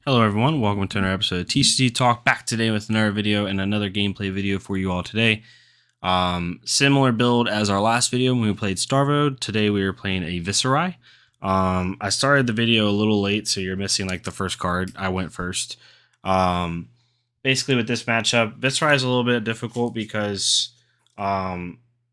Hello everyone, welcome to another episode of TCG Talk. Back today with another video and another gameplay video for you all today. Similar build as our last video when we played Starvo. Today we are playing a Viserai. I started the video a little late, so you're missing like the first card. I went first. Basically with this matchup, Viserai is a little bit difficult because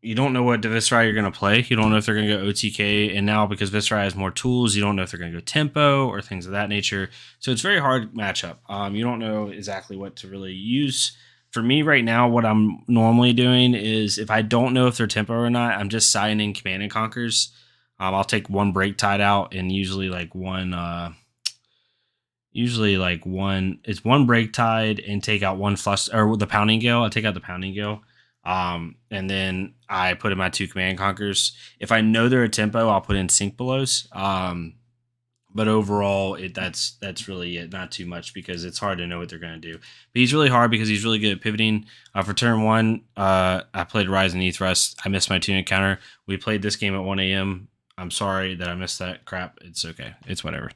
you don't know what Viserai you're going to play. You don't know if they're going to go OTK, and now because Viserai has more tools, you don't know if they're going to go tempo or things of that nature. So it's a very hard matchup. You don't know exactly what to really use. For me right now, what I'm normally doing is if I don't know if they're tempo or not, I'm just signing Command and Conquers. I'll take one break tide out and usually like one it's one break tide and take out one flush or the pounding gale. I take out the pounding gale. And then I put in my two command conquers. If I know they're a tempo, I'll put in sync belows. But overall, that's really it. Not too much because it's hard to know what they're going to do. But he's really hard because he's really good at pivoting. For turn one, I played Rise and Thrust. I missed my tune encounter. We played this game at 1 a.m. I'm sorry that I missed that crap. It's okay. It's whatever.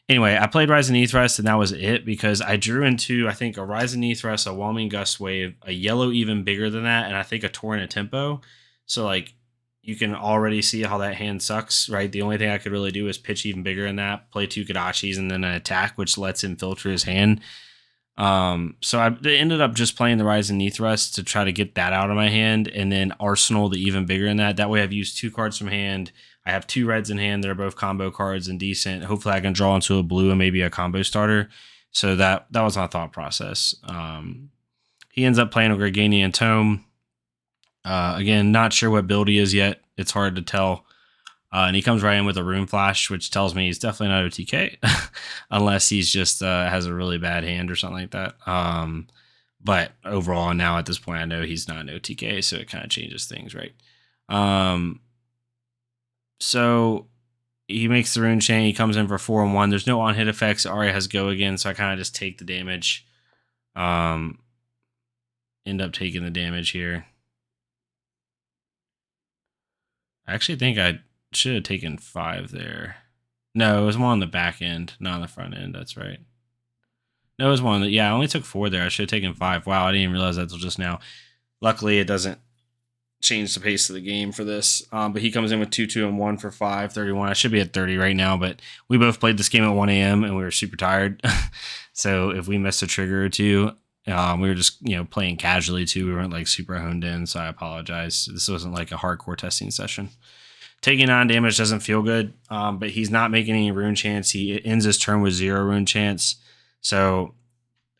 Anyway, I played Rise and Thrust, and that was it because I drew into, I think, a Rise and Thrust, a Whelming Gust Wave, a yellow even bigger than that, and I think a Torrent of Tempo. So, like, you can already see how that hand sucks, right? The only thing I could really do is pitch even bigger than that, play two Kadachis, and then an attack, which lets him filter his hand. So I ended up just playing the Rise and Thrust to try to get that out of my hand, and then Arsenal the even bigger than that. That way I've used two cards from hand. I have two reds in hand that are both combo cards and decent. Hopefully I can draw into a blue and maybe a combo starter. So that was my thought process. He ends up playing a Garganian Tome. Again, not sure what build he is yet. It's hard to tell. And he comes right in with a Rune Flash, which tells me he's definitely not OTK, unless he's just has a really bad hand or something like that. But overall, now at this point, I know he's not an OTK, so it kind of changes things, right? So he makes the Rune Chain. He comes in for 4-1. There's no on-hit effects. Arya has Go again, so I kind of just take the damage. End up taking the damage here. I actually think I should have taken 5 there. No, it was one on the back end, not on the front end. That's right. No, it was one. Yeah, I only took 4 there. I should have taken 5. Wow, I didn't even realize that until just now. Luckily, it doesn't change the pace of the game for this. But he comes in with 2-2 and 1 for 5, 31. I should be at 30 right now, but we both played this game at 1 a.m. and we were super tired. So if we missed a trigger or two, we were just playing casually too. We weren't like super honed in, so I apologize. This wasn't like a hardcore testing session. Taking on damage doesn't feel good, but he's not making any rune chance. He ends his turn with 0 rune chance. So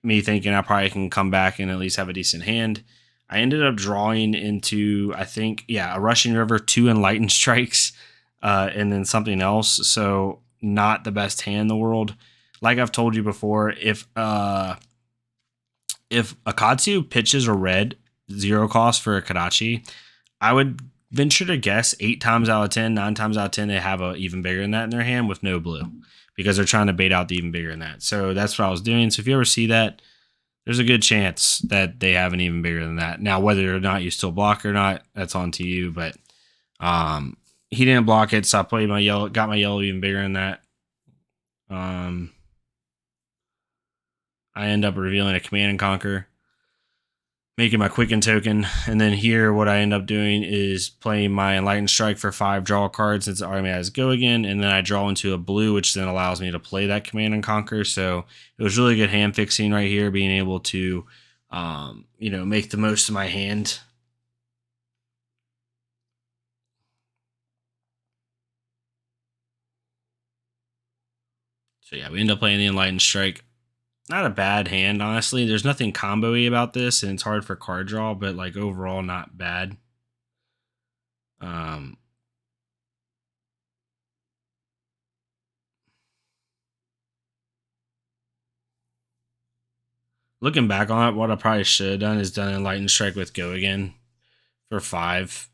me thinking I probably can come back and at least have a decent hand. I ended up drawing into, I think, a Rushing River, 2 Enlightened Strikes, and then something else. So not the best hand in the world. Like I've told you before, if a Katsu pitches a red 0 cost for a Kadachi, I would venture to guess 8 times out of 10, 9 times out of 10, they have a even bigger than that in their hand with no blue because they're trying to bait out the even bigger than that. So that's what I was doing. So if you ever see that, there's a good chance that they have an even bigger than that. Now, whether or not you still block or not, that's on to you. But he didn't block it, so I played my yellow, got my yellow even bigger than that. I end up revealing a Command and Conquer, making my Quicken token, and then here what I end up doing is playing my Enlightened Strike for 5 draw cards since the army has Go again, and then I draw into a blue, which then allows me to play that Command and Conquer. So it was really good hand fixing right here, being able to make the most of my hand. So yeah, we end up playing the Enlightened Strike. Not a bad hand, honestly. There's nothing combo-y about this, and it's hard for card draw, but like overall, not bad. Looking back on it, what I probably should have done is done Enlightened Strike with Go again for 5.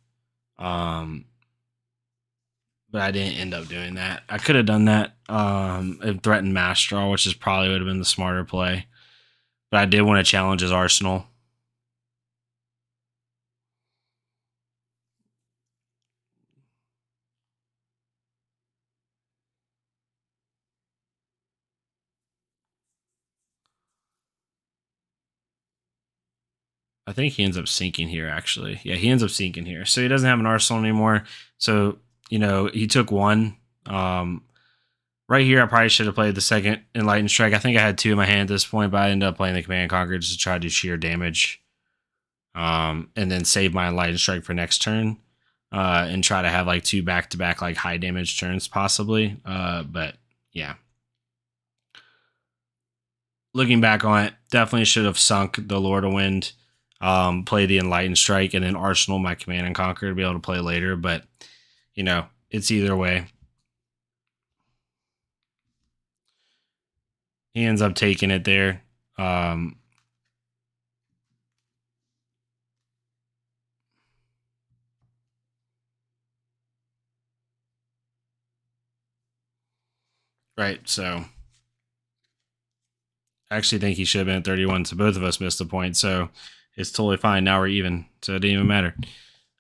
But I didn't end up doing that. I could have done that and threatened Mass Draw, which is probably would have been the smarter play. But I did want to challenge his arsenal. I think he ends up sinking here, actually. Yeah, he ends up sinking here. So he doesn't have an arsenal anymore. So, he took one. Right here, I probably should have played the second Enlightened Strike. I think I had two in my hand at this point, but I ended up playing the Command Conquer just to try to do sheer damage. And then save my Enlightened Strike for next turn. And try to have like two back-to-back like high damage turns possibly. But yeah. Looking back on it, definitely should have sunk the Lord of Wind, play the Enlightened Strike, and then Arsenal my Command and Conquer to be able to play later. But, it's either way. He ends up taking it there. Right, so I actually think he should have been at 31, so both of us missed the point. So it's totally fine. Now we're even, so it didn't even matter.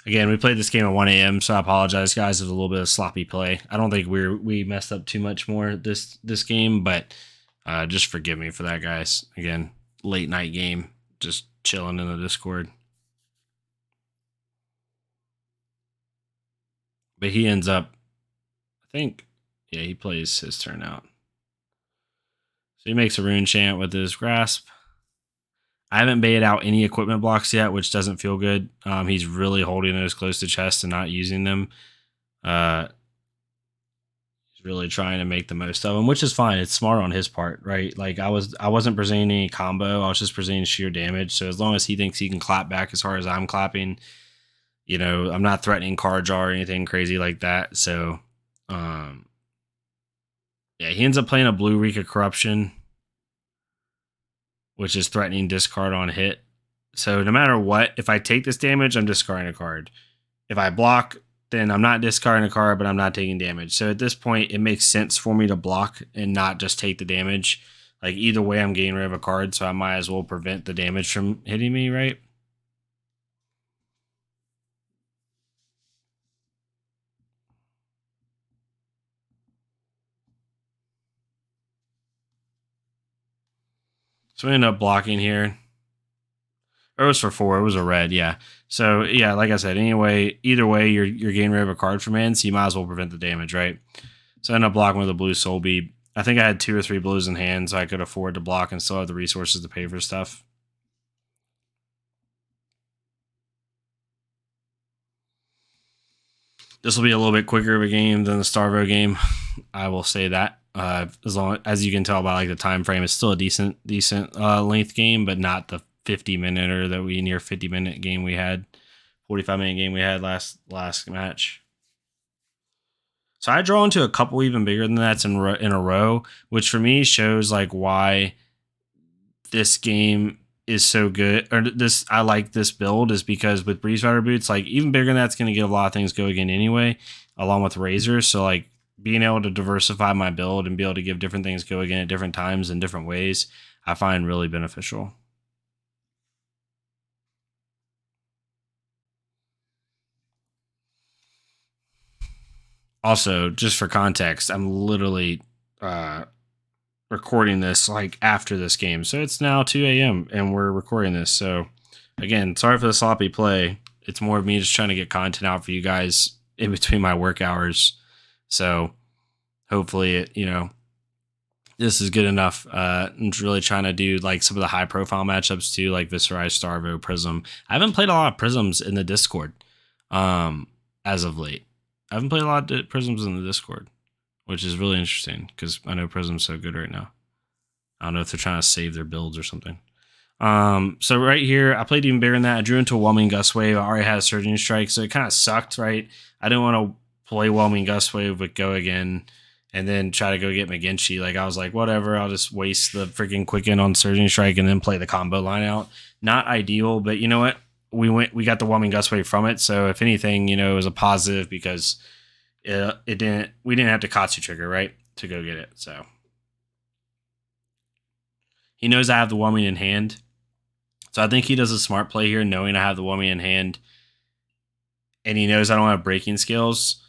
Again, we played this game at 1 a.m., so I apologize, guys. It was a little bit of sloppy play. I don't think we messed up too much more this game, but just forgive me for that, guys. Again, late night game, just chilling in the Discord. But he ends up, I think, yeah, he plays his turn out. So he makes a rune chant with his grasp. I haven't baited out any equipment blocks yet, which doesn't feel good. He's really holding those close to chest and not using them. He's really trying to make the most of them, which is fine. It's smart on his part, right? Like I wasn't presenting any combo. I was just presenting sheer damage. So as long as he thinks he can clap back as hard as I'm clapping, I'm not threatening card draw or anything crazy like that. So, yeah, he ends up playing a blue Reek of Corruption, which is threatening discard on hit. So no matter what, if I take this damage, I'm discarding a card. If I block, then I'm not discarding a card, but I'm not taking damage. So at this point, it makes sense for me to block and not just take the damage. Like either way, I'm getting rid of a card, so I might as well prevent the damage from hitting me, right? So we end up blocking here. Or it was for 4. It was a red, yeah. So yeah, like I said, anyway, either way, you're getting rid of a card from hand, so you might as well prevent the damage, right? So I ended up blocking with a blue Soul Bead. I think I had 2 or 3 blues in hand, so I could afford to block and still have the resources to pay for stuff. This will be a little bit quicker of a game than the Starvo game. I will say that. As long as you can tell by like the time frame, it's still a decent length game, but not the 50-minute or the near 50-minute game we had, 45-minute game we had last match. So I draw into a couple even bigger than that in a row, which for me shows like why this game is so good, or this I like this build, is because with Breeze Rider boots, like even bigger than that's going to get a lot of things go again anyway, along with razors. So like being able to diversify my build and be able to give different things go again at different times in different ways, I find really beneficial. Also, just for context, I'm literally recording this like after this game, so it's now 2 a.m. and we're recording this. So again, sorry for the sloppy play. It's more of me just trying to get content out for you guys in between my work hours. So hopefully, this is good enough. I'm really trying to do like some of the high profile matchups too, like Viserai, Starvo, Prism. I haven't played a lot of Prisms in the Discord as of late. I haven't played a lot of Prisms in the Discord, which is really interesting because I know Prism's so good right now. I don't know if they're trying to save their builds or something. So right here, I played even bigger than that. I drew into a Whelming Gust Wave. I already had a Surging Strike, so it kind of sucked, right? I didn't want to play Whelming Gust Wave with Go again and then try to go get McGinty. Like, I was like, whatever, I'll just waste the freaking Quicken on Surging Strike and then play the combo line out. Not ideal, but you know what? We got the Whelming Gust Wave from it, so if anything, it was a positive because we didn't have to Katsu trigger, right, to go get it. So he knows I have the Whelming in hand. So I think he does a smart play here, knowing I have the Whelming in hand. And he knows I don't have breaking skills,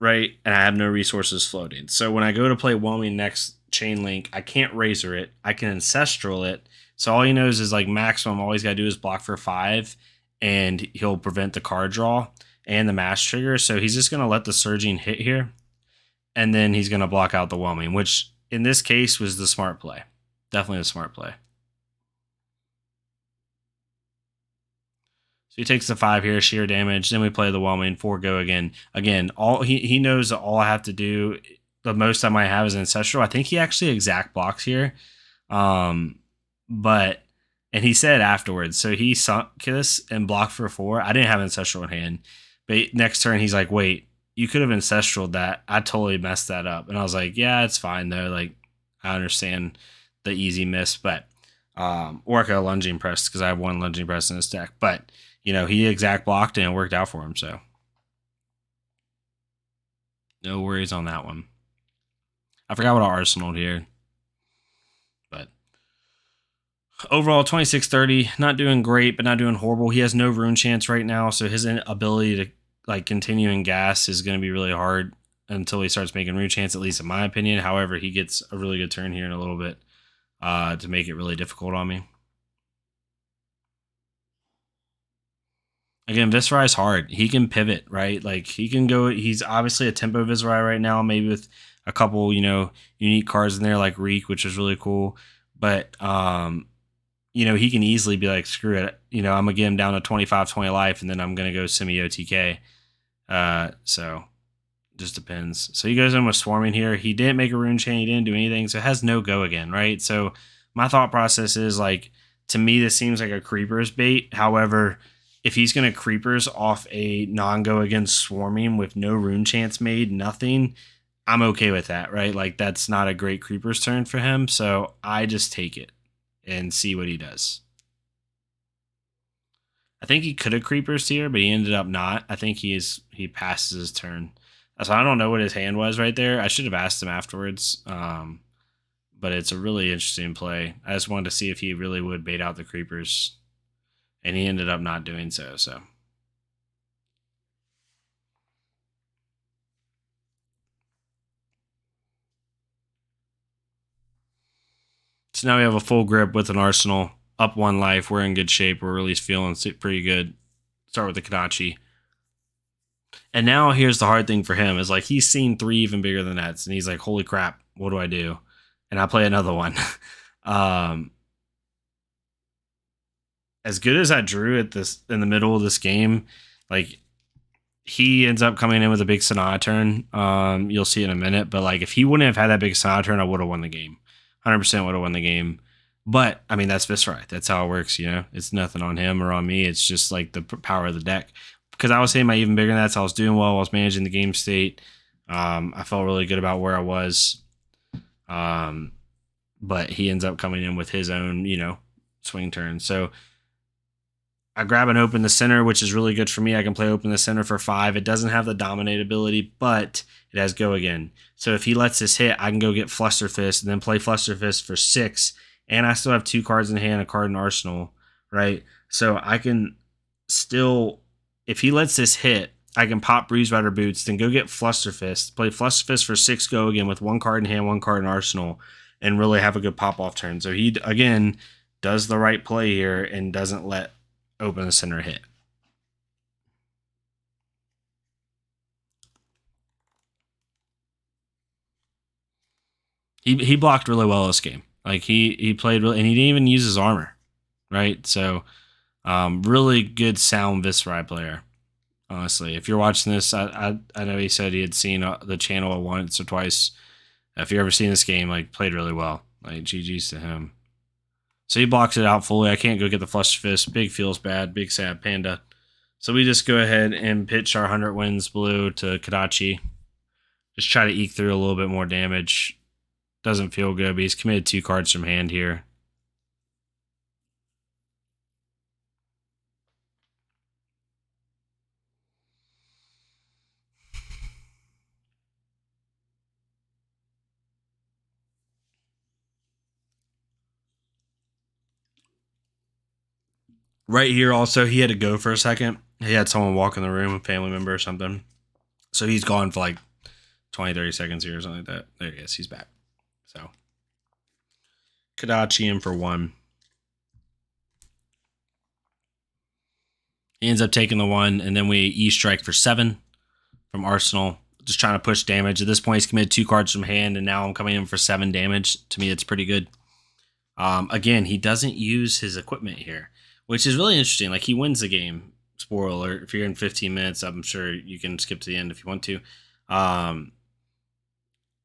right? And I have no resources floating. So when I go to play Whelming next Chain Link, I can't Razor it. I can Ancestral it, So all he knows is like maximum. All he's got to do is block for 5, and he'll prevent the card draw and the mash trigger. So he's just gonna let the surging hit here, and then he's gonna block out the whelming, which in this case was the smart play. Definitely a smart play. So he takes the 5 here, sheer damage. Then we play the whelming, 4 go again. Again, all he knows that all I have to do, the most I might have is ancestral. I think he actually exact blocks here. But and he said afterwards, so he sunk this and blocked for 4. I didn't have ancestral in hand. But next turn he's like, wait, you could have ancestraled that. I totally messed that up. And I was like, yeah, it's fine though. Like, I understand the easy miss, but or I could have lunging press because I have 1 lunging press in his deck. But he exact blocked and it worked out for him. So no worries on that one. I forgot what I arsenaled here. But overall, 2630, not doing great, but not doing horrible. He has no rune chance right now, so his ability to like continue in gas is going to be really hard until he starts making rune chance, at least in my opinion. However, he gets a really good turn here in a little bit to make it really difficult on me. Again, Viserai is hard. He can pivot, right? Like he can go. He's obviously a tempo Viserai right now, maybe with a couple, unique cards in there like Reek, which is really cool. But he can easily be like, screw it. I'm gonna get him down to 25, 20 life, and then I'm gonna go semi OTK. So just depends. So he goes in with swarming here. He didn't make a rune chain. He didn't do anything, so it has no go again, right? So my thought process is like, to me, this seems like a creepers bait. However, if he's going to creepers off a non-go against swarming with no rune chance made, nothing, I'm okay with that, right? Like, that's not a great creepers turn for him, so I just take it and see what he does. I think he could have creepers here, but he ended up not. I think he passes his turn. So I don't know what his hand was right there. I should have asked him afterwards, but it's a really interesting play. I just wanted to see if he really would bait out the creepers. And he ended up not doing so. So now we have a full grip with an arsenal, up 1 life. We're in good shape. We're really feeling pretty good. Start with the Kadachi. And now here's the hard thing for him is like he's seen 3 even bigger than that. And he's like, holy crap, what do I do? And I play another one. As good as I drew at this in the middle of this game, like he ends up coming in with a big Sonata turn. You'll see in a minute, but like if he wouldn't have had that big Sonata turn, I would have won the game. 100% would have won the game. But I mean, that's Viserai. That's how it works. It's nothing on him or on me. It's just like the power of the deck. Because I was saying my even bigger than that, so I was doing well. I was managing the game state. I felt really good about where I was. But he ends up coming in with his own, swing turn. So I grab and open the center, which is really good for me. I can play open the center for 5. It doesn't have the dominate ability, but it has go again. So if he lets this hit, I can go get Fluster Fist and then play Fluster Fist for 6. And I still have 2 cards in hand, a card in arsenal, right? So I can still, if he lets this hit, I can pop Breeze Rider Boots, then go get Fluster Fist, play Fluster Fist for 6 go again with 1 card in hand, 1 card in arsenal, and really have a good pop-off turn. So he, again, does the right play here and doesn't let open the center hit. He blocked really well this game. Like he played really, and he didn't even use his armor, right? So really good sound Viserai player. Honestly, if you're watching this, I know he said he had seen the channel once or twice. If you ever seen this game, like played really well. Like GG's to him. So he blocks it out fully. I can't go get the Flush Fist. Big feels bad. Big sad panda. So we just go ahead and pitch our 100 wins blue to Kadachi. Just try to eke through a little bit more damage. Doesn't feel good, but he's committed 2 cards from hand here. Right here also, he had to go for a second. He had someone walk in the room, a family member or something. So he's gone for like 20, 30 seconds here or something like that. There he is. He's back. So Kadachi in for 1. He ends up taking the 1, and then we E-strike for 7 from Arsenal. Just trying to push damage. At this point, he's committed 2 cards from hand, and now I'm coming in for 7 damage. To me, it's pretty good. Again, he doesn't use his equipment here, which is really interesting. Like, he wins the game. Spoiler alert. If you're in 15 minutes, I'm sure you can skip to the end if you want to.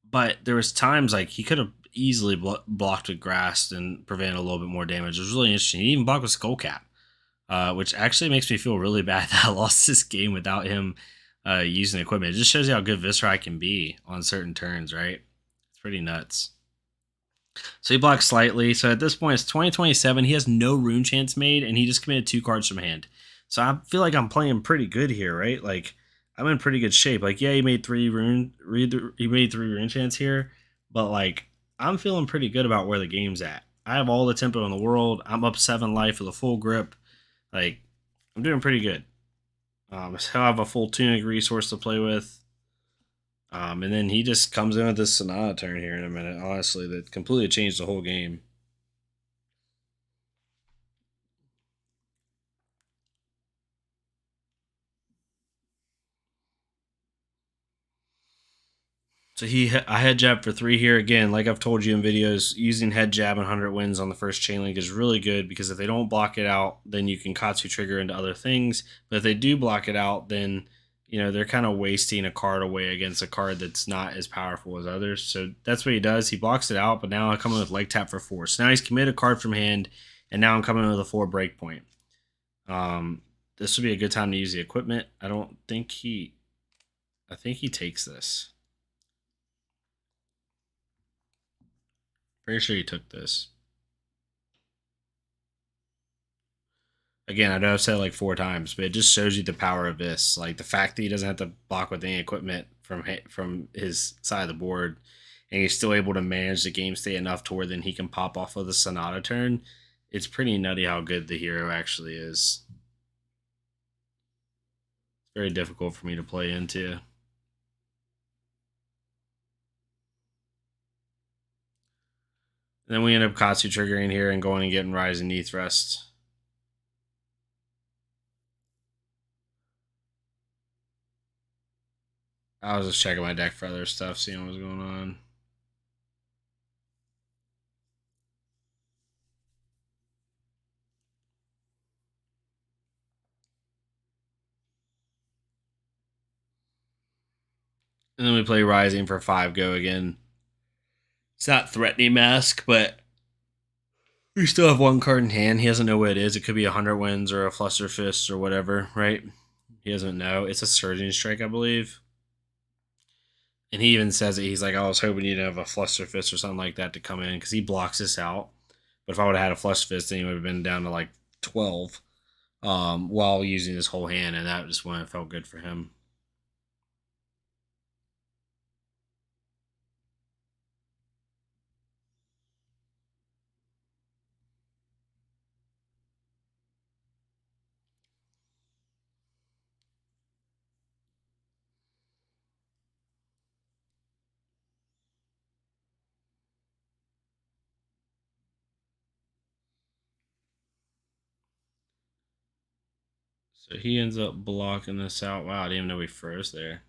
But there was times like he could have easily blocked with grass and prevented a little bit more damage. It was really interesting. He even blocked with Skullcap, which actually makes me feel really bad that I lost this game without him using equipment. It just shows you how good Viserai can be on certain turns, right? It's pretty nuts. So he blocks slightly. So at this point, it's 2027. He has no rune chance made, and he just committed 2 cards from hand. So I feel like I'm playing pretty good here, right? Like, I'm in pretty good shape. Like, yeah, he made 3 rune chance here, but like, I'm feeling pretty good about where the game's at. I have all the tempo in the world. I'm up 7 life with a full grip. Like, I'm doing pretty good. So I have a full tunic resource to play with. And then he just comes in with this Sonata turn here in a minute, honestly, that completely changed the whole game. So I head jab for 3 here again. Like I've told you in videos, using head jab and 100 wins on the first chain link is really good because if they don't block it out, then you can Katsu trigger into other things. But if they do block it out, then they're kind of wasting a card away against a card that's not as powerful as others. So that's what he does. He blocks it out, but now I come in with leg tap for 4. So now he's committed a card from hand, and now I'm coming in with a 4 breakpoint. This would be a good time to use the equipment. I think he takes this. Pretty sure he took this. Again, I know I've said it like 4 times, but it just shows you the power of this. Like the fact that he doesn't have to block with any equipment from his side of the board, and he's still able to manage the game state enough to where then he can pop off of the Sonata turn. It's pretty nutty how good the hero actually is. It's very difficult for me to play into. And then we end up Katsu triggering here and going and getting Rising Knee Thrust. I was just checking my deck for other stuff, seeing what was going on. And then we play Rising for 5 go again. It's not Threatening Mask, but we still have 1 card in hand. He doesn't know what it is. It could be 100 wins or a Fluster Fist or whatever, right? He doesn't know. It's a Surging Strike, I believe. And he even says it. He's like, I was hoping you'd have a Fluster Fist or something like that to come in because he blocks this out. But if I would have had a Fluster Fist, then he would have been down to like 12 while using his whole hand, and that just when it felt good for him. So he ends up blocking this out. Wow, I didn't even know we froze there.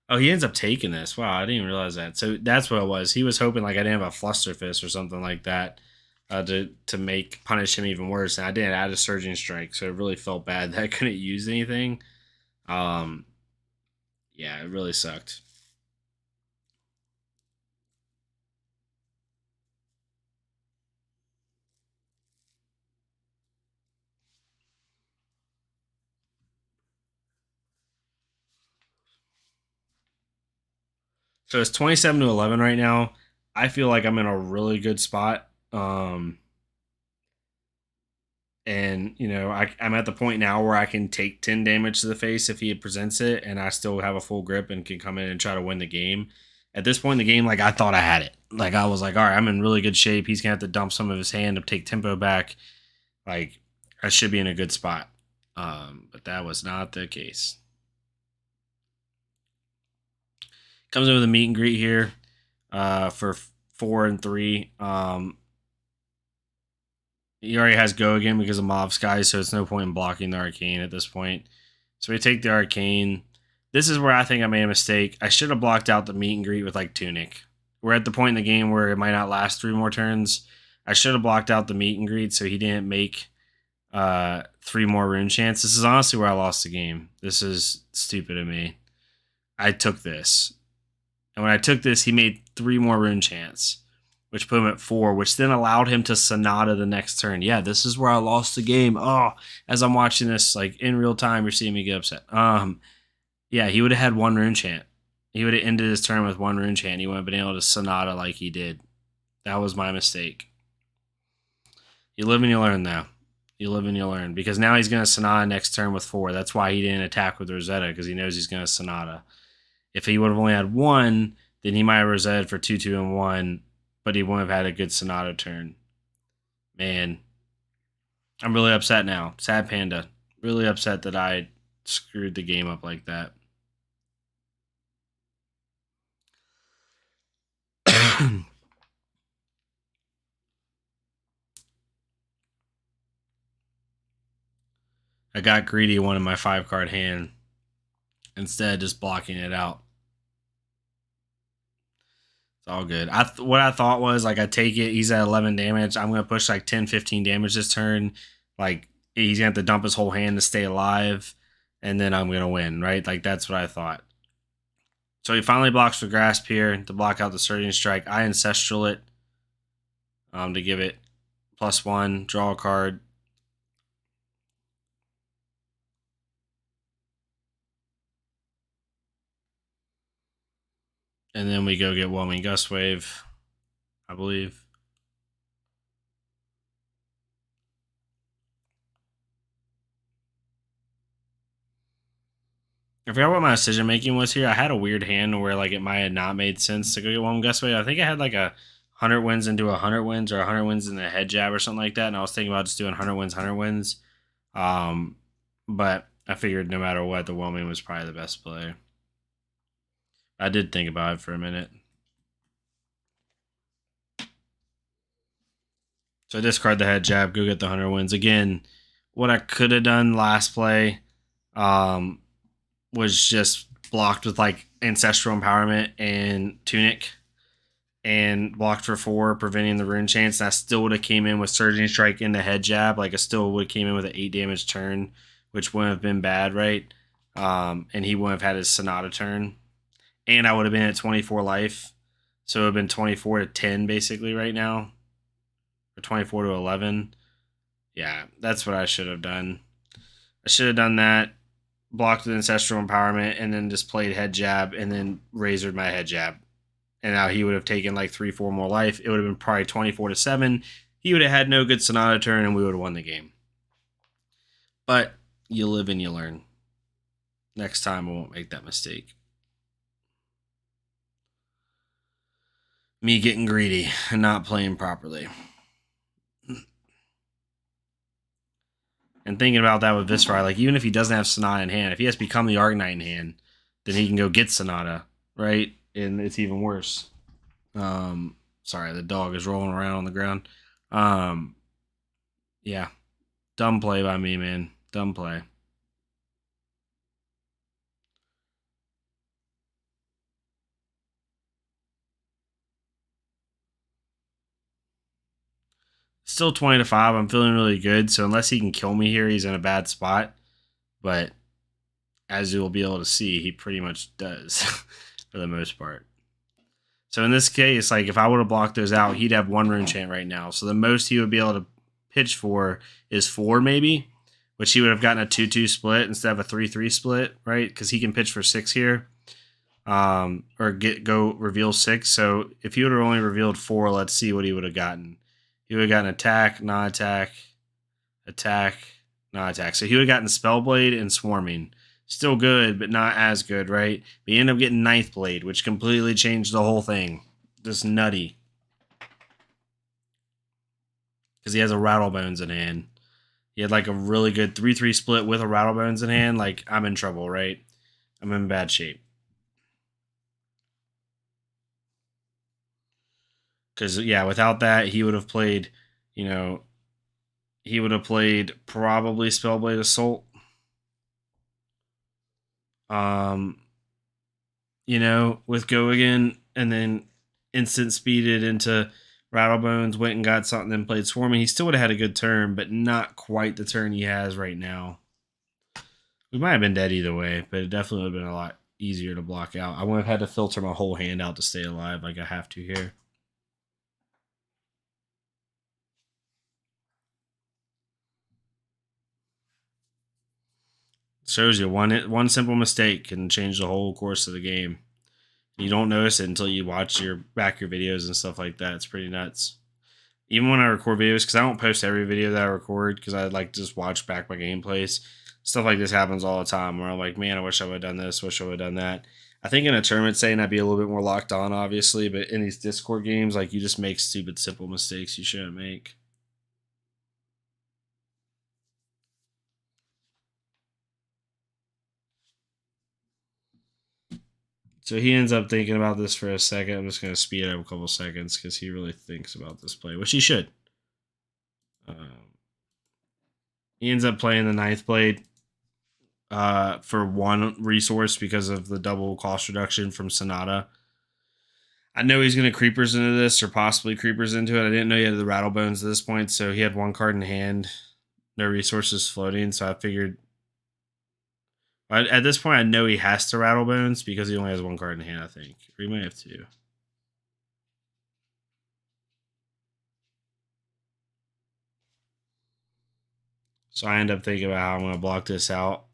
Oh, he ends up taking this. Wow, I didn't even realize that. So that's what it was. He was hoping like I didn't have a Fluster Fist or something like that to make punish him even worse. And I didn't add a Surging Strike, so it really felt bad that I couldn't use anything. Um, yeah, it really sucked. So it's 27-11 right now. I feel like I'm in a really good spot. And I'm at the point now where I can take 10 damage to the face if he presents it, and I still have a full grip and can come in and try to win the game. At this point in the game, like I thought I had it. Like I was like, all right, I'm in really good shape. He's gonna have to dump some of his hand to take tempo back. Like I should be in a good spot. But that was not the case. Comes in with a meet and greet here for 4 and 3. He already has go again because of Mob Sky, so it's no point in blocking the Arcane at this point. So we take the Arcane. This is where I think I made a mistake. I should have blocked out the meet and greet with like Tunic. We're at the point in the game where it might not last 3 more turns. I should have blocked out the meet and greet so he didn't make 3 more rune chants. This is honestly where I lost the game. This is stupid of me. I took this. And when I took this, he made 3 more rune chants, which put him at 4, which then allowed him to Sonata the next turn. Yeah, this is where I lost the game. Oh, as I'm watching this, like in real time, you're seeing me get upset. Yeah, he would have had 1 rune chant. He would have ended his turn with 1 rune chant. He wouldn't have been able to Sonata like he did. That was my mistake. You live and you learn, though. You live and you learn. Because now he's going to Sonata next turn with 4. That's why he didn't attack with Rosetta, because he knows he's going to Sonata. If he would have only had 1, then he might have Rosetta for 2, 2, and 1, but he wouldn't have had a good Sonata turn. Man, I'm really upset now. Sad Panda. Really upset that I screwed the game up like that. I got greedy one in my 5-card hand instead of just blocking it out. It's all good. What I thought was like I take it, he's at 11 damage. I'm gonna push like 10, 15 damage this turn. Like he's gonna have to dump his whole hand to stay alive, and then I'm gonna win, right? Like that's what I thought. So he finally blocks for Grasp here to block out the Surging Strike. I Ancestral it to give it +1, draw a card. And then we go get Whelming Gust Wave, I believe. I forgot what my decision making was here. I had a weird hand where like it might have not made sense to go get Whelming Gust Wave. I think I had like 100 wins into 100 wins or 100 wins in the head jab or something like that. And I was thinking about just doing 100 wins, 100 wins. But I figured no matter what, the Whelming was probably the best play. I did think about it for a minute. So I discard the head jab, go get the 100 wins. Again, what I could have done last play was just blocked with like Ancestral Empowerment and Tunic and blocked for 4, preventing the rune chance. And I still would have came in with Surging Strike into head jab. Like I still would have came in with an 8 damage turn, which wouldn't have been bad, right? And he wouldn't have had his Sonata turn. And I would have been at 24 life. So it would have been 24 to 10 basically right now. Or 24 to 11. Yeah, that's what I should have done. I should have done that, blocked with Ancestral Empowerment, and then just played head jab and then razored my head jab. And now he would have taken like 3, 4 more life. It would have been probably 24 to 7. He would have had no good Sonata turn and we would have won the game. But you live and you learn. Next time I won't make that mistake. Me getting greedy and not playing properly. And thinking about that with Viserai, like even if he doesn't have Sonata in hand, if he has become the Arcanite in hand, then he can go get Sonata, right? And it's even worse. Sorry, the dog is rolling around on the ground. Yeah, dumb play by me, man. Dumb play. Still 20 to 5. I'm feeling really good. So unless he can kill me here, he's in a bad spot. But as you'll be able to see, he pretty much does for the most part. So in this case, like if I would have blocked those out, he'd have 1 rune chant right now. So the most he would be able to pitch for is 4 maybe, which he would have gotten a 2-2 split instead of a 3-3 split, right? Because he can pitch for 6 here. Or go reveal 6. So if he would have only revealed 4, let's see what he would have gotten. He would have gotten attack, non-attack, attack, non-attack. So he would have gotten Spellblade and Swarming. Still good, but not as good, right? But he ended up getting Ninth Blade, which completely changed the whole thing. Just nutty. Because he has a Rattlebones in hand. He had like a really good 3-3 split with a Rattlebones in hand. Like, I'm in trouble, right? I'm in bad shape. Because, yeah, without that, he would have played, he would have played probably Spellblade Assault. With Go Again, and then instant speeded into Rattlebones, went and got something, then played Swarming. He still would have had a good turn, but not quite the turn he has right now. We might have been dead either way, but it definitely would have been a lot easier to block out. I would have had to filter my whole hand out to stay alive like I have to here. Shows you one simple mistake can change the whole course of the game. You don't notice it until you watch your videos and stuff like that. It's pretty nuts. Even when I record videos, because I don't post every video that I record, because I like to just watch back my gameplays. Stuff like this happens all the time where I'm like, man, I wish I would have done this, wish I would have done that. I think in a tournament setting, I'd be a little bit more locked on, obviously, but in these Discord games, like, you just make stupid, simple mistakes you shouldn't make. So he ends up thinking about this for a second. I'm just going to speed it up a couple seconds because he really thinks about this play, which he should. He ends up playing the ninth blade for one resource because of the double cost reduction from Sonata. I know he's going to creepers into this or possibly creepers into it. I didn't know he had the Rattlebones at this point, so he had one card in hand, no resources floating, so I figured at this point I know he has to Rattlebones because he only has one card in hand, I think. Or he might have two. So I end up thinking about how I'm going to block this out.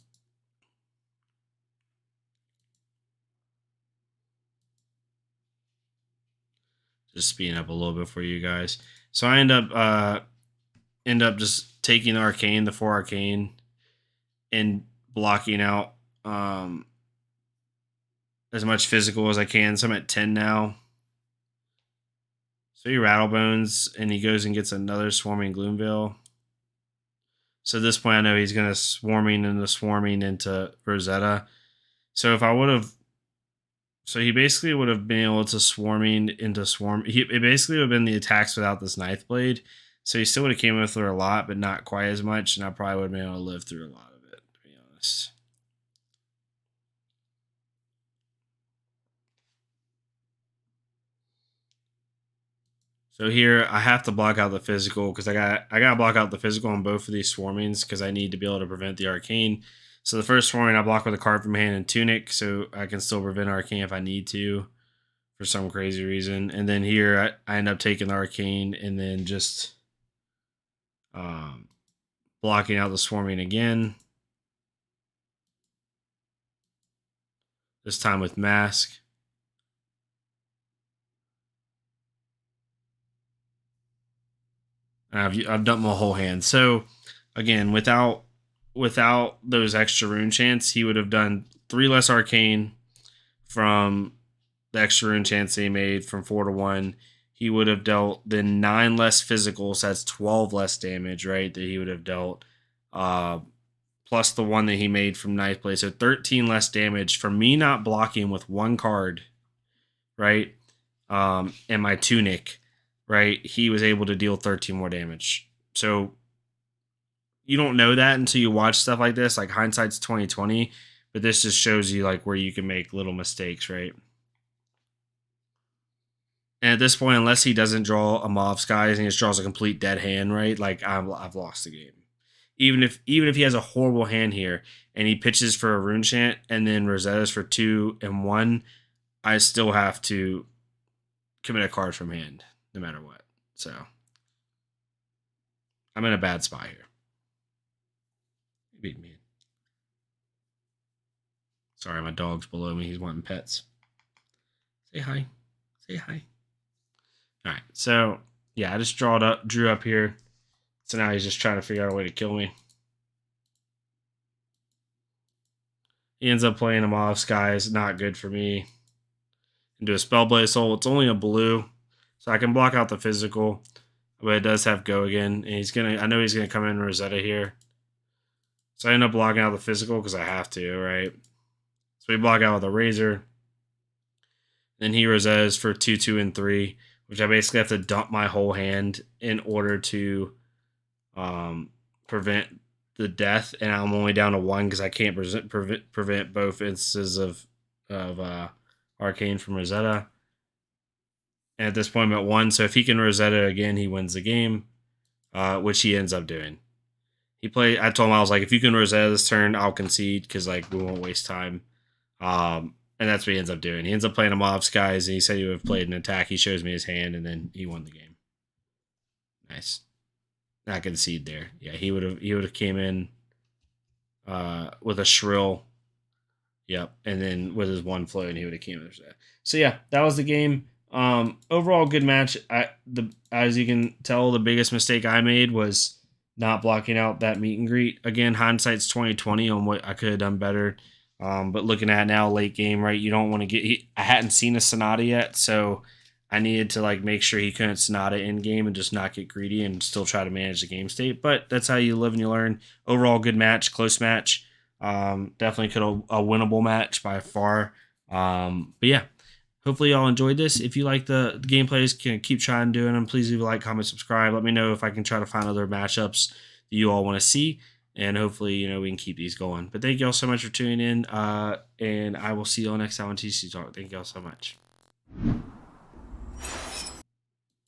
Just speeding up a little bit for you guys. So I end up just taking the Arcane, the 4 Arcane, and blocking out as much physical as I can. So I'm at 10 now. So he Rattlebones, and he goes and gets another Swarming Gloomveil. So at this point, I know he's going to swarming into Rosetta. So if I would have... So he basically would have been able to swarming into swarm. It basically would have been the attacks without this ninth blade. So he still would have came through a lot, but not quite as much. And I probably would have been able to live through a lot of it, to be honest. So here I have to block out the physical because I got to block out the physical on both of these swarmings because I need to be able to prevent the arcane. So the first swarming I block with a card from hand and Tunic, so I can still prevent arcane if I need to for some crazy reason. And then here I end up taking the arcane and then just blocking out the swarming again. This time with mask. I've dumped my whole hand. So again, without those extra rune chants, he would have done 3 less arcane from the extra rune chants he made from 4 to 1. He would have dealt then 9 less physical, so that's 12 less damage, right? That he would have dealt, plus the 1 that he made from ninth place, so 13 less damage for me not blocking with 1 card, right? And my Tunic, right? He was able to deal 13 more damage. So you don't know that until you watch stuff like this. Like, hindsight's 2020, but this just shows you like where you can make little mistakes, right? And at this point, unless he doesn't draw a Mauve Skies and he just draws a complete dead hand, right? Like, I've lost the game. Even if he has a horrible hand here and he pitches for a rune chant and then Rosetta's for 2 and 1, I still have to commit a card from hand no matter what. So I'm in a bad spot here. Beat me. Sorry, my dog's below me. He's wanting pets. Say hi. Say hi. All right. So yeah, I just drew up here. So now he's just trying to figure out a way to kill me. He ends up playing a Mauve Skies. Not good for me. Into a Spellblade Soul. It's only a blue, so I can block out the physical, but it does have Go Again, and I know he's gonna come in Rosetta here. So I end up blocking out the physical because I have to, right? So we block out with a Razor. Then he Rosettas for 2, 2, and 3, which I basically have to dump my whole hand in order to prevent the death, and I'm only down to one because I can't prevent both instances of Arcane from Rosetta. And at this point, I'm at one. So if he can Rosetta again, he wins the game, which he ends up doing. I told him, I was like, if you can Rosetta this turn, I'll concede because like we won't waste time. And that's what he ends up doing. He ends up playing a Mob Skies, and he said he would have played an attack. He shows me his hand, and then he won the game. Nice. Not concede there. Yeah, he would have came in with a Shrill. Yep, and then with his one flow, and he would have came in. So yeah, that was the game. Overall, good match. As you can tell, the biggest mistake I made was not blocking out that meet and greet. Again, hindsight's 2020 on what I could have done better. But looking at now, late game, right? You don't want to get. I hadn't seen a Sonata yet, so I needed to like make sure he couldn't Sonata in game and just not get greedy and still try to manage the game state. But that's how you live and you learn. Overall, good match, close match. Definitely could a winnable match by far. But yeah, hopefully y'all enjoyed this. If you like the gameplays, can keep trying doing them. Please leave a like, comment, subscribe. Let me know if I can try to find other matchups that you all want to see. And hopefully, we can keep these going. But thank y'all so much for tuning in. And I will see y'all next time on TCG Talk. Thank y'all so much.